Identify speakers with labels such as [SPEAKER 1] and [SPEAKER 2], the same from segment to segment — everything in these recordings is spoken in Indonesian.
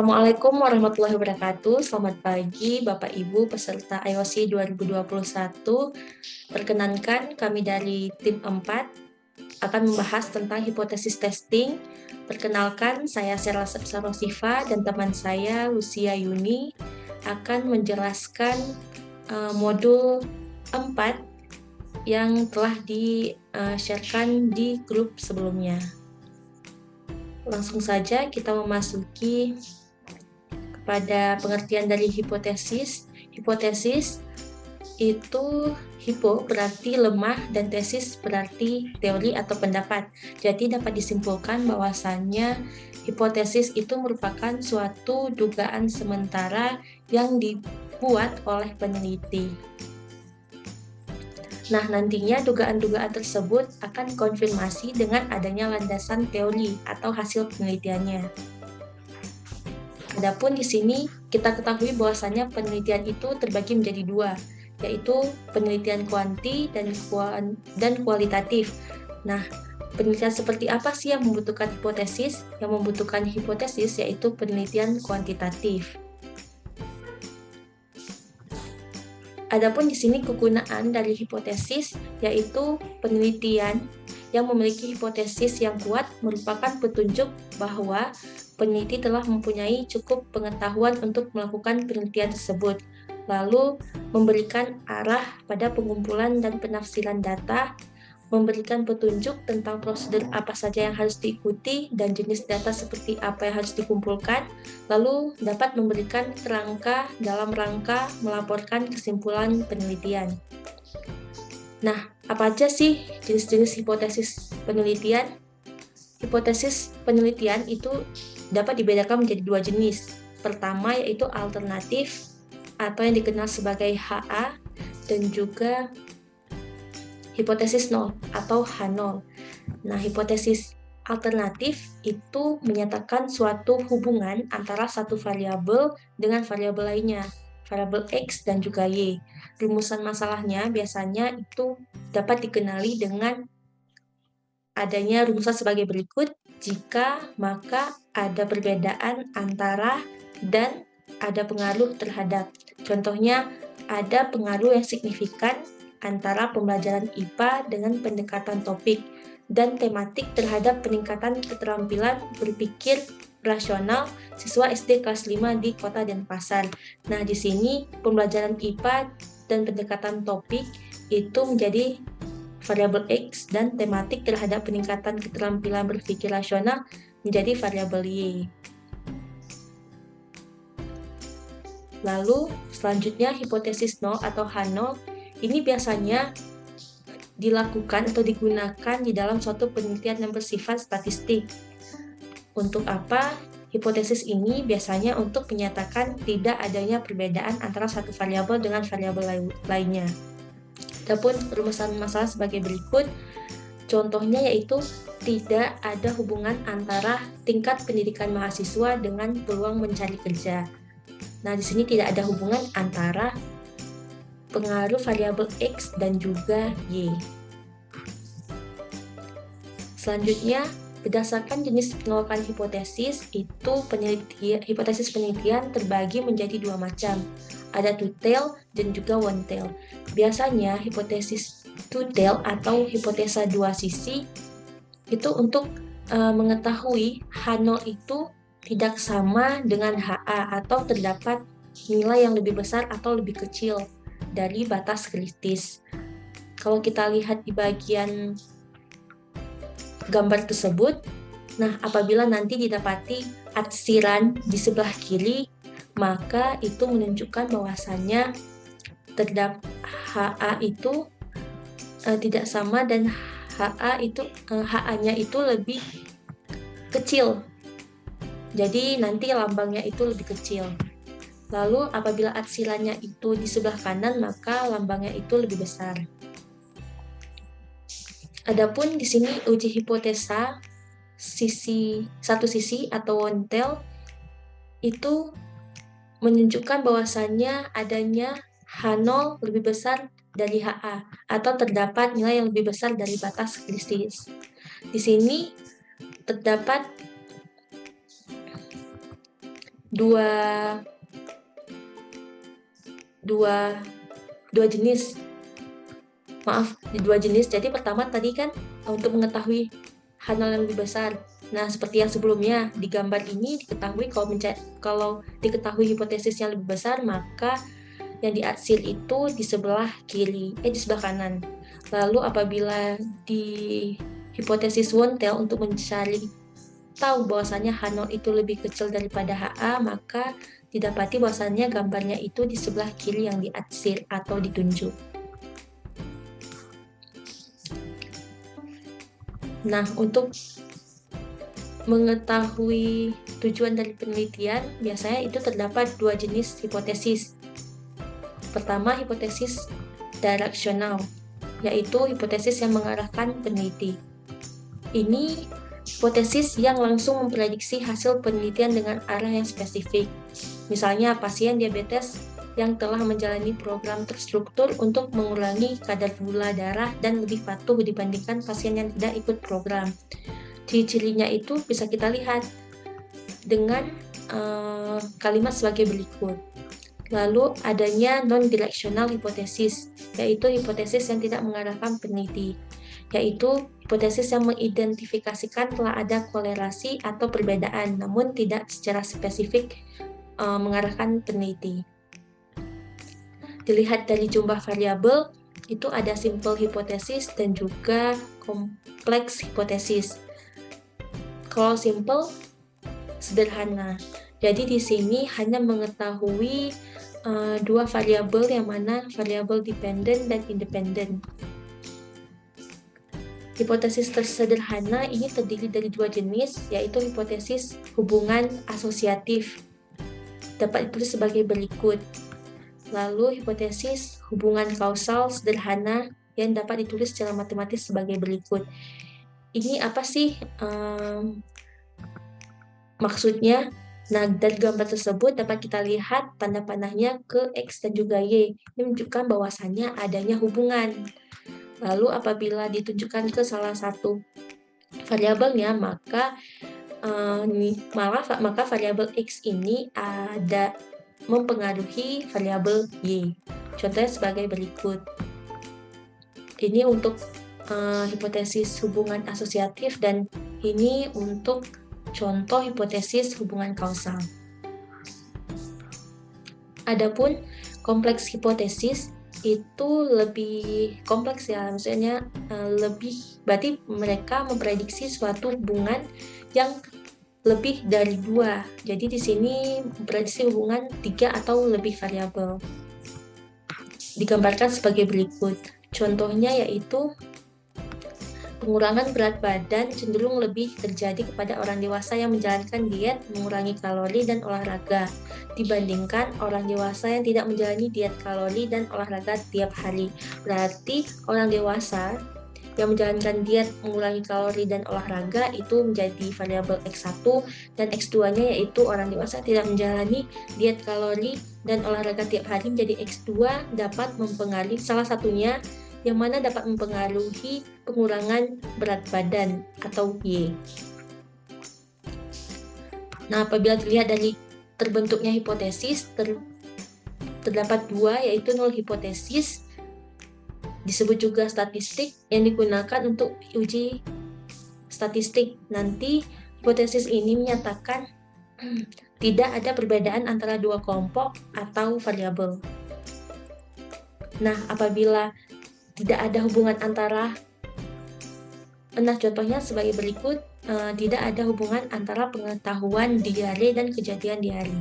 [SPEAKER 1] Assalamualaikum warahmatullahi wabarakatuh. Selamat pagi Bapak Ibu peserta IOC 2021. Perkenankan kami dari tim 4 akan membahas tentang hipotesis testing. Perkenalkan, saya Sera Sarosifa dan teman saya Lucia Yuni akan menjelaskan modul 4 yang telah di-sharekan di grup sebelumnya. Langsung saja kita memasuki kepada pengertian dari hipotesis. Hipotesis itu hipo berarti lemah dan tesis berarti teori atau pendapat. Jadi dapat disimpulkan bahwasannya hipotesis itu merupakan suatu dugaan sementara yang dibuat oleh peneliti. Nah, nantinya dugaan-dugaan tersebut akan konfirmasi dengan adanya landasan teori atau hasil penelitiannya. Adapun di sini kita ketahui bahwasannya penelitian itu terbagi menjadi dua, yaitu penelitian kuanti dan kualitatif. Nah, penelitian seperti apa sih yang membutuhkan hipotesis? Yang membutuhkan hipotesis yaitu penelitian kuantitatif. Adapun di sini kegunaan dari hipotesis yaitu penelitian yang memiliki hipotesis yang kuat merupakan petunjuk bahwa peneliti telah mempunyai cukup pengetahuan untuk melakukan penelitian tersebut, lalu memberikan arah pada pengumpulan dan penafsiran data, memberikan petunjuk tentang prosedur apa saja yang harus diikuti dan jenis data seperti apa yang harus dikumpulkan, lalu dapat memberikan kerangka dalam rangka melaporkan kesimpulan penelitian. Nah, apa aja sih jenis-jenis hipotesis penelitian? Hipotesis penelitian itu dapat dibedakan menjadi dua jenis. Pertama yaitu alternatif atau yang dikenal sebagai HA, dan juga hipotesis nol atau H0. Nah, hipotesis alternatif itu menyatakan suatu hubungan antara satu variabel dengan variabel lainnya, variabel X dan juga Y. Rumusan masalahnya biasanya itu dapat dikenali dengan adanya rumusan sebagai berikut: jika, maka, ada perbedaan antara, dan ada pengaruh terhadap. Contohnya, ada pengaruh yang signifikan antara pembelajaran IPA dengan pendekatan topik dan tematik terhadap peningkatan keterampilan berpikir rasional siswa SD kelas 5 di Kota Denpasar. Nah, di sini pembelajaran IPA dan pendekatan topik itu menjadi variabel X dan tematik terhadap peningkatan keterampilan berpikir rasional menjadi variabel Y. Lalu selanjutnya hipotesis nol atau H0 ini biasanya dilakukan atau digunakan di dalam suatu penelitian yang bersifat statistik. Untuk apa? Hipotesis ini biasanya untuk menyatakan tidak adanya perbedaan antara satu variabel dengan variabel lainnya. Adapun rumusan masalah sebagai berikut. Contohnya yaitu tidak ada hubungan antara tingkat pendidikan mahasiswa dengan peluang mencari kerja. Nah, di sini tidak ada hubungan antara pengaruh variabel X dan juga Y. Selanjutnya, berdasarkan jenis penolakan hipotesis, itu hipotesis penelitian terbagi menjadi dua macam. Ada two-tail dan juga one-tail. Biasanya hipotesis two-tail atau hipotesa dua sisi itu untuk mengetahui H0 itu tidak sama dengan HA atau terdapat nilai yang lebih besar atau lebih kecil dari batas kritis. Kalau kita lihat di bagian gambar tersebut, nah apabila nanti didapati atsiran di sebelah kiri, maka itu menunjukkan bahwasannya terdapat HA itu tidak sama dan HA-nya itu lebih kecil. Jadi nanti lambangnya itu lebih kecil. Lalu apabila atsirannya itu di sebelah kanan, maka lambangnya itu lebih besar. Adapun di sini uji hipotesa satu sisi atau one tail itu menunjukkan bahwasannya adanya H0 lebih besar dari HA atau terdapat nilai yang lebih besar dari batas kritis. Di sini terdapat dua jenis. Maaf, di dua jenis. Jadi pertama tadi kan untuk mengetahui H0 yang lebih besar. Nah, seperti yang sebelumnya, di gambar ini diketahui kalau diketahui hipotesis yang lebih besar, maka yang diaksir itu di sebelah kiri, di sebelah kanan. Lalu apabila di hipotesis Wontel untuk mencari tahu bahwasannya H0 itu lebih kecil daripada HA, maka didapati bahwasannya gambarnya itu di sebelah kiri yang diaksir atau ditunjuk. Nah, untuk mengetahui tujuan dari penelitian, biasanya itu terdapat dua jenis hipotesis. Pertama, hipotesis directional, yaitu hipotesis yang mengarahkan peneliti. Ini hipotesis yang langsung memprediksi hasil penelitian dengan arah yang spesifik. Misalnya, pasien diabetes yang telah menjalani program terstruktur untuk mengurangi kadar gula darah dan lebih patuh dibandingkan pasien yang tidak ikut program. Ciri-cirinya itu bisa kita lihat dengan kalimat sebagai berikut. Lalu adanya non-directional hipotesis, yaitu hipotesis yang tidak mengarahkan peneliti, yaitu hipotesis yang mengidentifikasikan telah ada kolerasi atau perbedaan, namun tidak secara spesifik mengarahkan peneliti. Dilihat dari jumlah variabel, itu ada simple hipotesis dan juga kompleks hipotesis. Kalau simple, sederhana. Jadi di sini hanya mengetahui dua variabel, yang mana variabel dependent dan independent. Hipotesis tersederhana ini terdiri dari dua jenis, yaitu hipotesis hubungan asosiatif, dapat ditulis sebagai berikut. Lalu hipotesis hubungan kausal sederhana yang dapat ditulis secara matematis sebagai berikut. Ini apa sih maksudnya? Nah, dari gambar tersebut dapat kita lihat tanda panahnya ke X dan juga Y. Ini menunjukkan bahwasannya adanya hubungan. Lalu apabila ditunjukkan ke salah satu variabelnya, maka variabel X ini ada mempengaruhi variabel Y. Contohnya sebagai berikut. Ini untuk hipotesis hubungan asosiatif dan ini untuk contoh hipotesis hubungan kausal. Adapun kompleks hipotesis itu lebih kompleks ya, maksudnya berarti mereka memprediksi suatu hubungan yang lebih dari dua. Jadi di sini memprediksi hubungan 3 atau lebih variabel. Digambarkan sebagai berikut. Contohnya yaitu pengurangan berat badan cenderung lebih terjadi kepada orang dewasa yang menjalankan diet, mengurangi kalori dan olahraga dibandingkan orang dewasa yang tidak menjalani diet kalori dan olahraga tiap hari. Berarti orang dewasa yang menjalankan diet, mengurangi kalori dan olahraga itu menjadi variabel X1, dan X2-nya yaitu orang dewasa tidak menjalani diet kalori dan olahraga tiap hari menjadi X2, dapat mempengaruhi salah satunya yang mana dapat mempengaruhi pengurangan berat badan atau Y. Nah, apabila dilihat dari terbentuknya hipotesis, terdapat dua, yaitu null hipotesis, disebut juga statistik, yang digunakan untuk uji statistik. Nanti hipotesis ini menyatakan tidak ada perbedaan antara dua kelompok atau variabel. Nah, apabila tidak ada hubungan antara, contohnya sebagai berikut, tidak ada hubungan antara pengetahuan diare dan kejadian diare.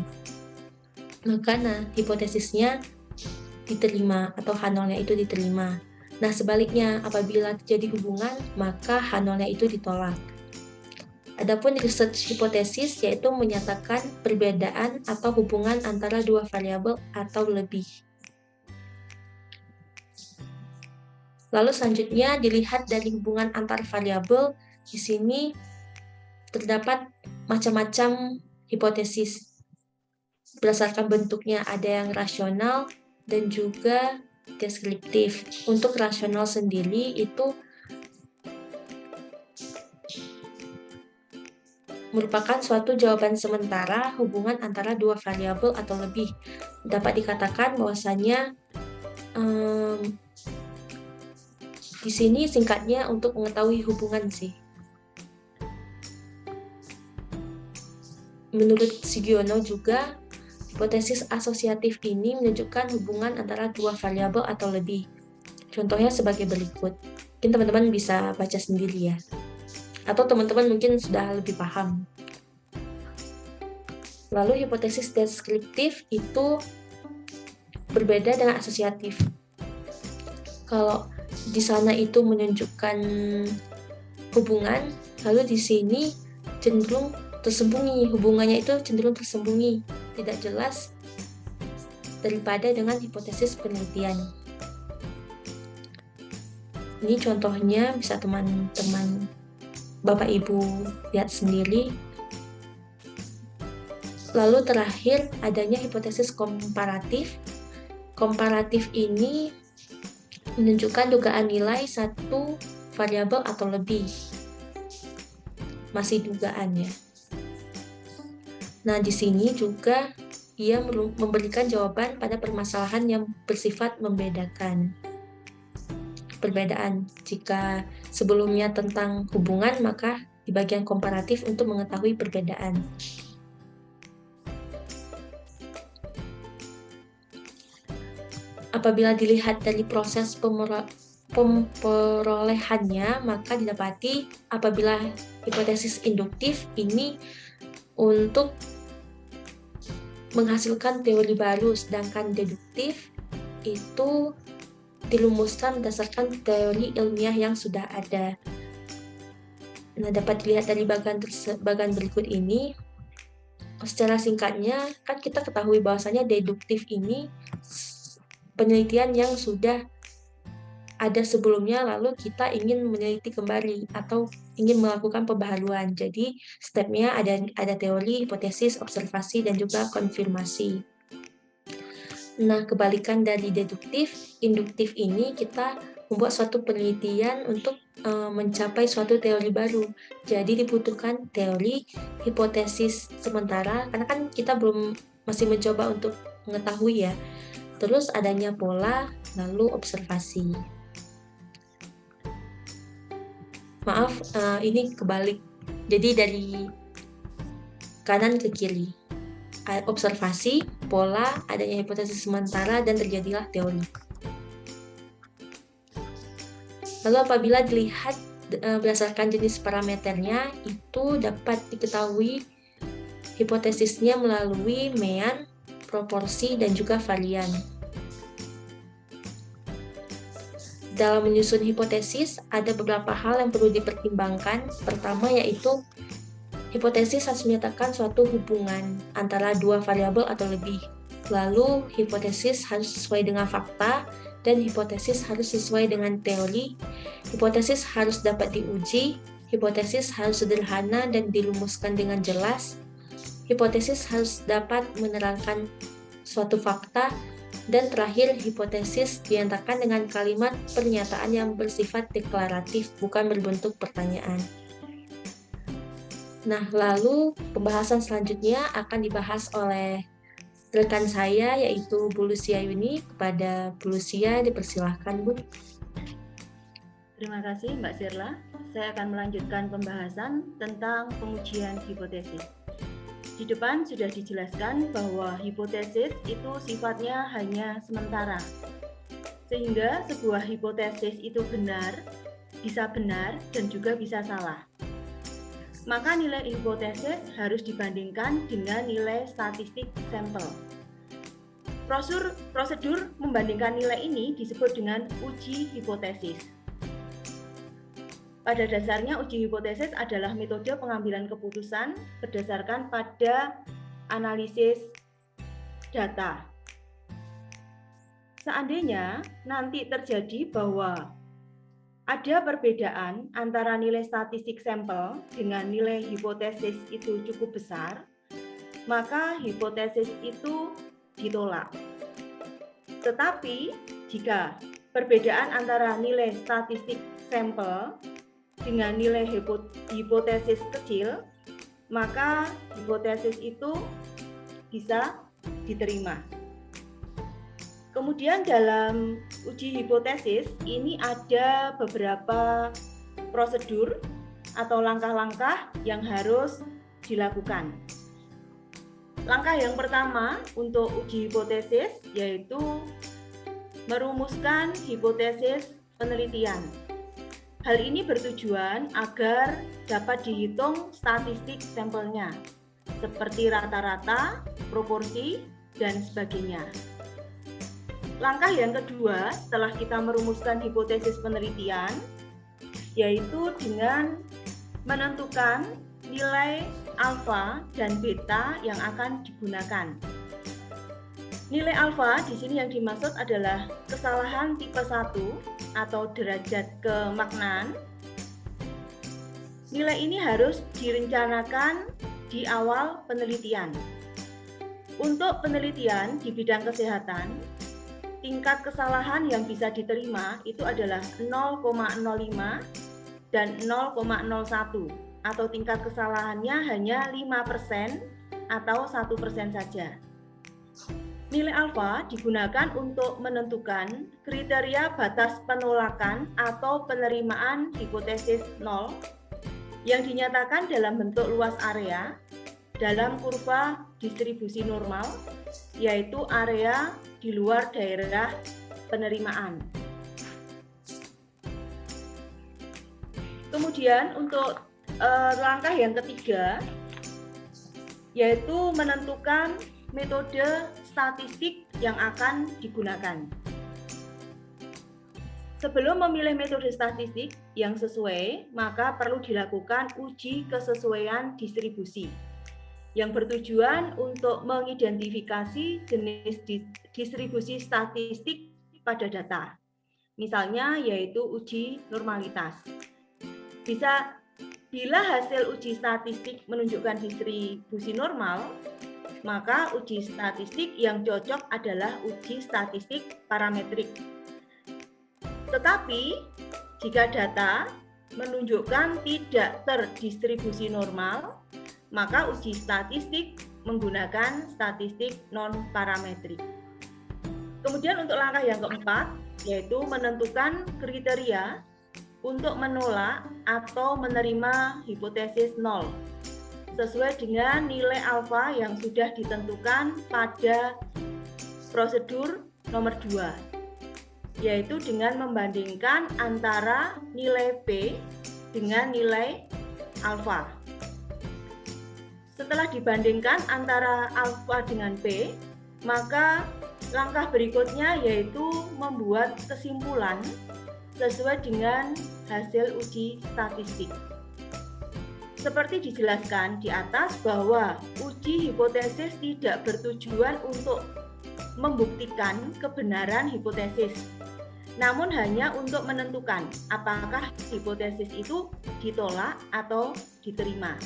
[SPEAKER 1] Maka hipotesisnya diterima atau H0-nya itu diterima. Nah, sebaliknya, apabila terjadi hubungan, maka H0-nya itu ditolak. Adapun research hipotesis yaitu menyatakan perbedaan atau hubungan antara dua variabel atau lebih. Lalu selanjutnya dilihat dari hubungan antar variabel. Di sini terdapat macam-macam hipotesis. Berdasarkan bentuknya ada yang rasional dan juga deskriptif. Untuk rasional sendiri itu merupakan suatu jawaban sementara hubungan antara dua variabel atau lebih. Dapat dikatakan bahwasanya di sini singkatnya untuk mengetahui hubungan sih. Menurut Sugiono juga, hipotesis asosiatif ini menunjukkan hubungan antara dua variabel atau lebih. Contohnya sebagai berikut. Mungkin teman-teman bisa baca sendiri ya. Atau teman-teman mungkin sudah lebih paham. Lalu hipotesis deskriptif itu berbeda dengan asosiatif. Kalau di sana itu menunjukkan hubungan, lalu di sini cenderung tersembunyi, hubungannya itu cenderung tersembunyi, tidak jelas daripada dengan hipotesis penelitian. Ini contohnya bisa teman-teman Bapak Ibu lihat sendiri. Lalu terakhir adanya hipotesis komparatif. Komparatif ini menunjukkan dugaan nilai satu variabel atau lebih. Masih dugaan ya. Nah, di sini juga ia memberikan jawaban pada permasalahan yang bersifat membedakan. Perbedaan, jika sebelumnya tentang hubungan, maka di bagian komparatif untuk mengetahui perbedaan. Apabila dilihat dari proses perolehannya, maka didapati apabila hipotesis induktif ini untuk menghasilkan teori baru, sedangkan deduktif itu dirumuskan berdasarkan teori ilmiah yang sudah ada. Nah, dapat dilihat dari bagian berikut ini. Secara singkatnya, kan kita ketahui bahwasanya deduktif ini penelitian yang sudah ada sebelumnya, lalu kita ingin meneliti kembali atau ingin melakukan pembaharuan. Jadi stepnya ada teori, hipotesis, observasi, dan juga konfirmasi. Nah, kebalikan dari deduktif, induktif ini kita membuat suatu penelitian untuk mencapai suatu teori baru. Jadi dibutuhkan teori, hipotesis sementara, karena kan kita masih mencoba untuk mengetahui ya. Terus adanya pola, lalu observasi. Maaf, ini kebalik. Jadi dari kanan ke kiri. Observasi, pola, adanya hipotesis sementara, dan terjadilah teori. Lalu apabila dilihat berdasarkan jenis parameternya, itu dapat diketahui hipotesisnya melalui mean, proporsi, dan juga varian. Dalam menyusun hipotesis, ada beberapa hal yang perlu dipertimbangkan. Pertama yaitu hipotesis harus menyatakan suatu hubungan antara dua variabel atau lebih. Lalu hipotesis harus sesuai dengan fakta, dan hipotesis harus sesuai dengan teori. Hipotesis harus dapat diuji, hipotesis harus sederhana dan dirumuskan dengan jelas. Hipotesis harus dapat menerangkan suatu fakta, dan terakhir hipotesis dinyatakan dengan kalimat pernyataan yang bersifat deklaratif, bukan berbentuk pertanyaan. Nah, lalu pembahasan selanjutnya akan dibahas oleh rekan saya, yaitu Bu Lucia Yuni. Kepada Bu Lucia, dipersilahkan, Bu.
[SPEAKER 2] Terima kasih, Mbak Sirla. Saya akan melanjutkan pembahasan tentang pengujian hipotesis. Di depan sudah dijelaskan bahwa hipotesis itu sifatnya hanya sementara. Sehingga sebuah hipotesis itu bisa benar, dan juga bisa salah. Maka nilai hipotesis harus dibandingkan dengan nilai statistik sampel. Prosedur membandingkan nilai ini disebut dengan uji hipotesis. Pada dasarnya, uji hipotesis adalah metode pengambilan keputusan berdasarkan pada analisis data. Seandainya nanti terjadi bahwa ada perbedaan antara nilai statistik sampel dengan nilai hipotesis itu cukup besar, maka hipotesis itu ditolak. Tetapi jika perbedaan antara nilai statistik sampel dengan nilai hipotesis kecil, maka hipotesis itu bisa diterima. Kemudian dalam uji hipotesis ini ada beberapa prosedur atau langkah-langkah yang harus dilakukan. Langkah yang pertama untuk uji hipotesis yaitu merumuskan hipotesis penelitian. Hal ini bertujuan agar dapat dihitung statistik sampelnya, seperti rata-rata, proporsi, dan sebagainya. Langkah yang kedua setelah kita merumuskan hipotesis penelitian, yaitu dengan menentukan nilai alfa dan beta yang akan digunakan. Nilai alfa di sini yang dimaksud adalah kesalahan tipe 1 atau derajat kemaknaan. Nilai ini harus direncanakan di awal penelitian. Untuk penelitian di bidang kesehatan, tingkat kesalahan yang bisa diterima itu adalah 0,05 dan 0,01 atau tingkat kesalahannya hanya 5% atau 1% saja. Nilai alfa digunakan untuk menentukan kriteria batas penolakan atau penerimaan hipotesis 0 yang dinyatakan dalam bentuk luas area dalam kurva distribusi normal, yaitu area di luar daerah penerimaan. Kemudian untuk langkah yang ketiga, yaitu menentukan metode statistik yang akan digunakan. Sebelum memilih metode statistik yang sesuai, maka perlu dilakukan uji kesesuaian distribusi yang bertujuan untuk mengidentifikasi jenis distribusi statistik pada data. Misalnya yaitu uji normalitas. Bila hasil uji statistik menunjukkan distribusi normal, maka uji statistik yang cocok adalah uji statistik parametrik. Tetapi jika data menunjukkan tidak terdistribusi normal, maka uji statistik menggunakan statistik non-parametrik. Kemudian untuk langkah yang keempat, yaitu menentukan kriteria untuk menolak atau menerima hipotesis 0, sesuai dengan nilai alfa yang sudah ditentukan pada prosedur nomor 2, yaitu dengan membandingkan antara nilai P dengan nilai alfa. Setelah dibandingkan antara alfa dengan P, maka langkah berikutnya yaitu membuat kesimpulan sesuai dengan hasil uji statistik. Seperti dijelaskan di atas bahwa uji hipotesis tidak bertujuan untuk membuktikan kebenaran hipotesis, namun hanya untuk menentukan apakah hipotesis itu ditolak atau diterima.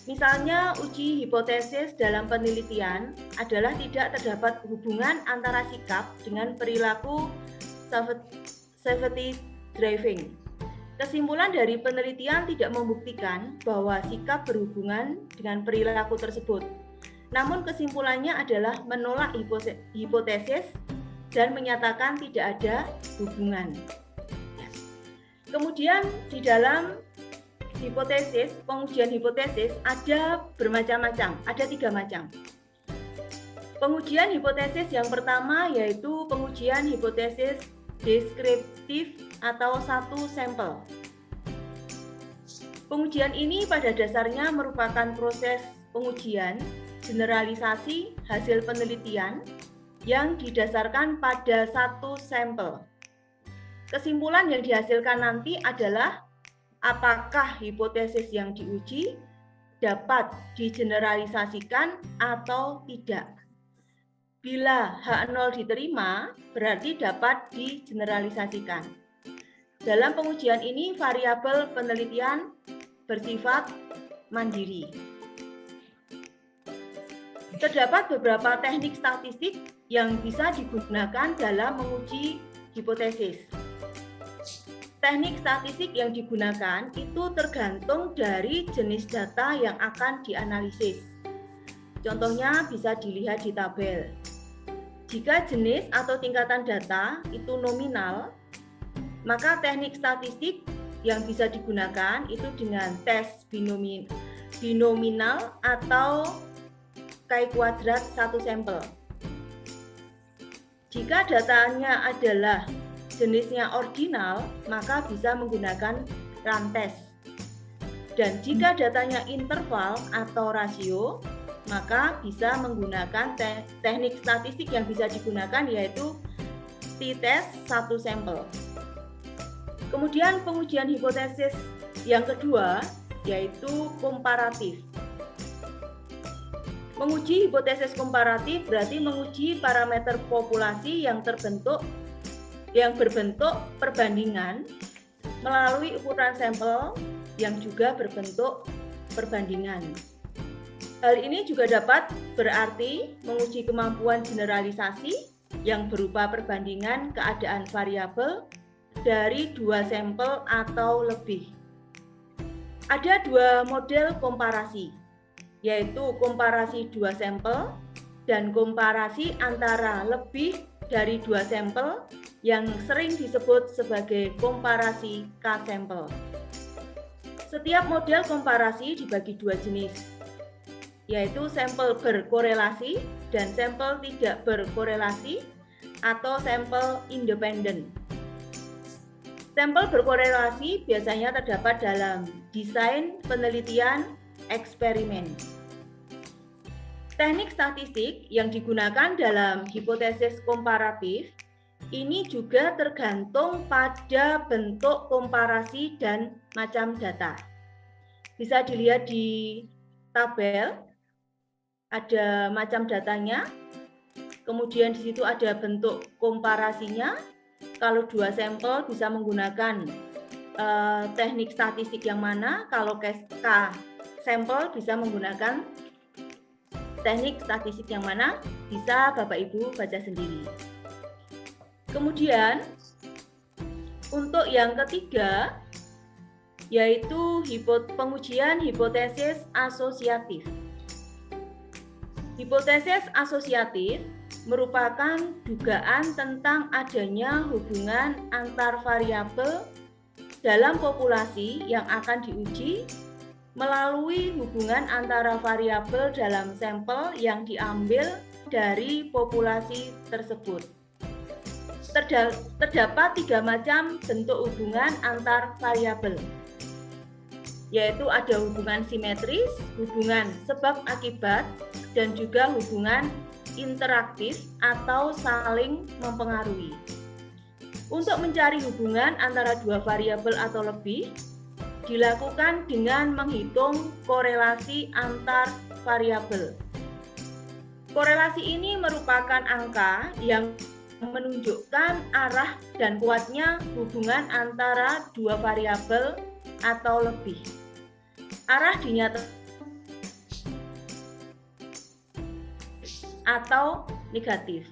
[SPEAKER 2] Misalnya, uji hipotesis dalam penelitian adalah tidak terdapat hubungan antara sikap dengan perilaku safety driving. Kesimpulan dari penelitian tidak membuktikan bahwa sikap berhubungan dengan perilaku tersebut. Namun kesimpulannya adalah menolak hipotesis dan menyatakan tidak ada hubungan. Kemudian di dalam pengujian hipotesis ada bermacam-macam, ada 3 macam. Pengujian hipotesis yang pertama yaitu pengujian hipotesis deskriptif atau satu sampel. Pengujian ini pada dasarnya merupakan proses pengujian generalisasi hasil penelitian yang didasarkan pada satu sampel. Kesimpulan yang dihasilkan nanti adalah apakah hipotesis yang diuji dapat digeneralisasikan atau tidak. Bila H0 diterima, berarti dapat digeneralisasikan. Dalam pengujian ini, variabel penelitian bersifat mandiri. Terdapat beberapa teknik statistik yang bisa digunakan dalam menguji hipotesis. teknik statistik yang digunakan itu tergantung dari jenis data yang akan dianalisis. Contohnya bisa dilihat di tabel. Jika jenis atau tingkatan data itu nominal, maka teknik statistik yang bisa digunakan itu dengan tes binominal atau chi-kuadrat satu sampel. Jika datanya adalah jenisnya ordinal, maka bisa menggunakan rantes. Dan jika datanya interval atau rasio, maka bisa menggunakan teknik statistik yang bisa digunakan yaitu t-test satu sampel. Kemudian pengujian hipotesis yang kedua yaitu komparatif. Menguji hipotesis komparatif berarti menguji parameter populasi yang berbentuk perbandingan melalui ukuran sampel yang juga berbentuk perbandingan. Hal ini juga dapat berarti menguji kemampuan generalisasi yang berupa perbandingan keadaan variabel dari dua sampel atau lebih. Ada dua model komparasi, yaitu komparasi dua sampel dan komparasi antara lebih dari dua sampel yang sering disebut sebagai komparasi K-sampel. Setiap model komparasi dibagi dua jenis, yaitu sampel berkorelasi dan sampel tidak berkorelasi atau sampel independen. Sampel berkorelasi biasanya terdapat dalam desain penelitian eksperimen. Teknik statistik yang digunakan dalam hipotesis komparatif ini juga tergantung pada bentuk komparasi dan macam data. Bisa dilihat di tabel, ada macam datanya, kemudian di situ ada bentuk komparasinya. Kalau dua sampel bisa menggunakan teknik statistik yang mana, kalau K sampel bisa menggunakan teknik statistik yang mana, bisa Bapak Ibu baca sendiri. Kemudian untuk yang ketiga yaitu pengujian hipotesis asosiatif. Hipotesis asosiatif merupakan dugaan tentang adanya hubungan antar variabel dalam populasi yang akan diuji melalui hubungan antara variabel dalam sampel yang diambil dari populasi tersebut. Terdapat tiga macam bentuk hubungan antar variabel, yaitu ada hubungan simetris, hubungan sebab akibat, dan juga hubungan interaktif atau saling mempengaruhi. Untuk mencari hubungan antara dua variabel atau lebih, dilakukan dengan menghitung korelasi antar variabel. Korelasi ini merupakan angka yang menunjukkan arah dan kuatnya hubungan antara dua variabel atau lebih. Arah dinyatakan atau negatif.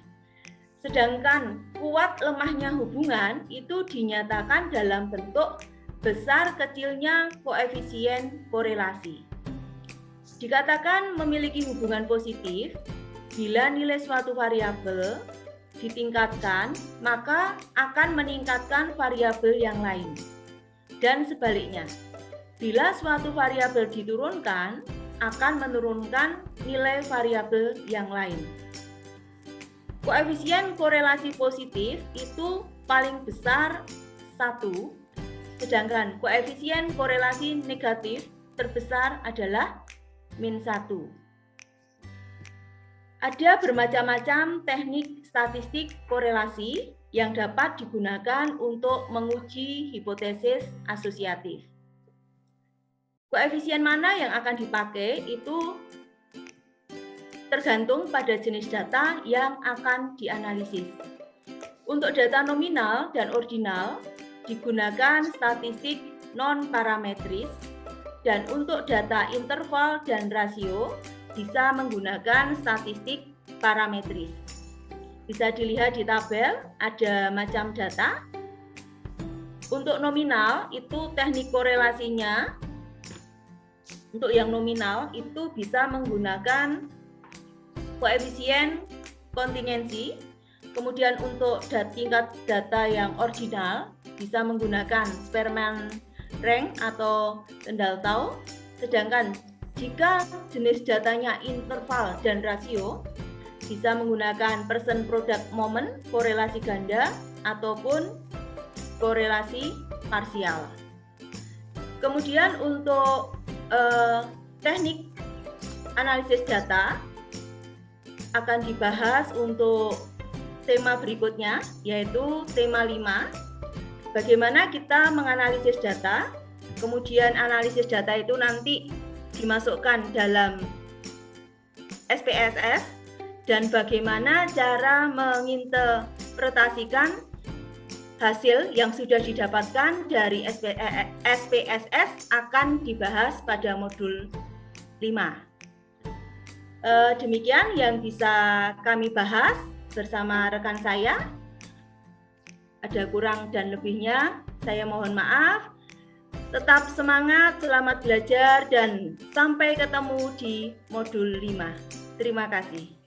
[SPEAKER 2] Sedangkan kuat lemahnya hubungan itu dinyatakan dalam bentuk besar kecilnya koefisien korelasi. Dikatakan memiliki hubungan positif bila nilai suatu variabel ditingkatkan, maka akan meningkatkan variabel yang lain. Dan sebaliknya, bila suatu variabel diturunkan, akan menurunkan nilai variabel yang lain. Koefisien korelasi positif itu paling besar 1, sedangkan koefisien korelasi negatif terbesar adalah -1. Ada bermacam-macam teknik statistik korelasi yang dapat digunakan untuk menguji hipotesis asosiatif. Koefisien mana yang akan dipakai itu tergantung pada jenis data yang akan dianalisis. Untuk data nominal dan ordinal digunakan statistik non-parametris, dan untuk data interval dan rasio bisa menggunakan statistik parametris. Bisa dilihat di tabel, ada macam data, Untuk nominal itu teknik korelasinya, untuk yang nominal itu bisa menggunakan koefisien kontingensi. Kemudian untuk tingkat data yang original bisa menggunakan Spearman rank atau Kendall-Tau. Sedangkan jika jenis datanya interval dan rasio, bisa menggunakan percent product moment, korelasi ganda, ataupun korelasi parsial. Kemudian untuk teknik analisis data akan dibahas untuk tema berikutnya, yaitu tema 5. Bagaimana kita menganalisis data, kemudian analisis data itu nanti dimasukkan dalam SPSS, dan bagaimana cara menginterpretasikan hasil yang sudah didapatkan dari SPSS akan dibahas pada modul 5. Demikian yang bisa kami bahas bersama rekan saya. Ada kurang dan lebihnya, saya mohon maaf. Tetap semangat, selamat belajar, dan sampai ketemu di modul 5. Terima kasih.